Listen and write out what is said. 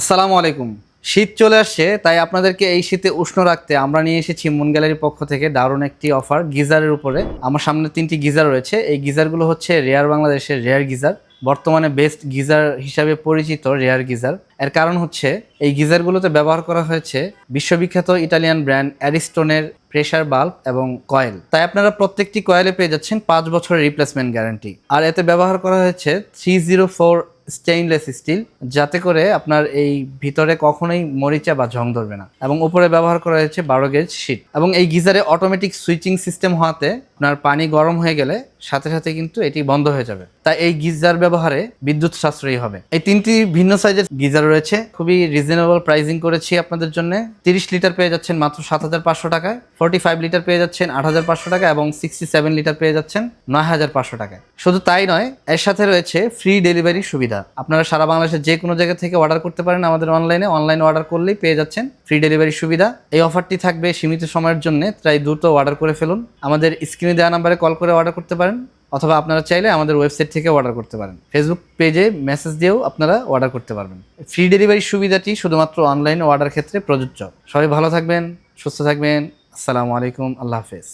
আসসালামু আলাইকুম। শীত চলে আসছে, তাই আপনাদেরকে এই শীতে উষ্ণ রাখতে আমরা নিয়ে এসেছি মুন গ্যালারির পক্ষ থেকে দারুণ একটি অফার গিজারের উপরে। আমার সামনে 3টি গিজার রয়েছে। এই গিজারগুলো হচ্ছে রেয়ার বাংলাদেশের রেয়ার গিজার, বর্তমানে বেস্ট গিজার হিসাবে পরিচিত রেয়ার গিজার। এর কারণ হচ্ছে এই গিজারগুলোতে ব্যবহার করা হয়েছে বিশ্ববিখ্যাত ইটালিয়ান ব্র্যান্ড অ্যারিস্টনের প্রেসার বাল্ব এবং কয়েল। তাই আপনারা প্রত্যেকটি কয়েলে পেয়ে যাচ্ছেন 5 বছরের রিপ্লেসমেন্ট গ্যারান্টি। আর এতে ব্যবহার করা হয়েছে 304 স্টেইনলেস স্টিল, যাতে করে আপনার এই ভিতরে কখনোই মরিচা বা জং ধরবে না। এবং উপরে ব্যবহার করা হয়েছে 12 গেজ শীট। এবং এই গিজারে অটোমেটিক সুইচিং সিস্টেম হওয়াতে আপনার পানি গরম হয়ে গেলে সাথে সাথে কিন্তু এটি বন্ধ হয়ে যাবে। তাই এই গিজার ব্যবহারে বিদ্যুৎ সাশ্রয়ী হবে। এই 3টি ভিন্ন সাইজের গিজার রয়েছে, খুবই রিজনেবল প্রাইসিং করেছি আপনাদের জন্য। 30 লিটার পেয়ে যাচ্ছেন মাত্র 7,500 টাকায়, 45 লিটার পেয়ে যাচ্ছেন 8,500 টাকা এবং 67 লিটার পেয়ে যাচ্ছেন 9,500 টাকায়। শুধু তাই নয়, এর সাথে রয়েছে ফ্রি ডেলিভারি সুবিধা। আপনারা সারা বাংলাদেশের যে কোনো জায়গা থেকে অর্ডার করতে পারেন আমাদের অনলাইনে অর্ডার করলেই পেয়ে যাচ্ছেন ফ্রি ডেলিভারি সুবিধা। এই অফারটি থাকবে সীমিত সময়ের জন্য, তাই দ্রুত অর্ডার করে ফেলুন। আমাদের স্ক্রিনে দেওয়া নাম্বারে কল করে অর্ডার করতে পারেন, অথবা আপনারা চাইলে আমাদের ওয়েবসাইট থেকে অর্ডার করতে পারেন। ফেসবুক পেজে মেসেজ দিয়েও আপনারা অর্ডার করতে পারবেন। ফ্রি ডেলিভারি সুবিধাটি শুধুমাত্র অনলাইনে অর্ডার ক্ষেত্রে প্রযোজ্য। সবাই ভালো থাকবেন, সুস্থ থাকবেন। আসসালামু আলাইকুম, আল্লাহ হাফেজ।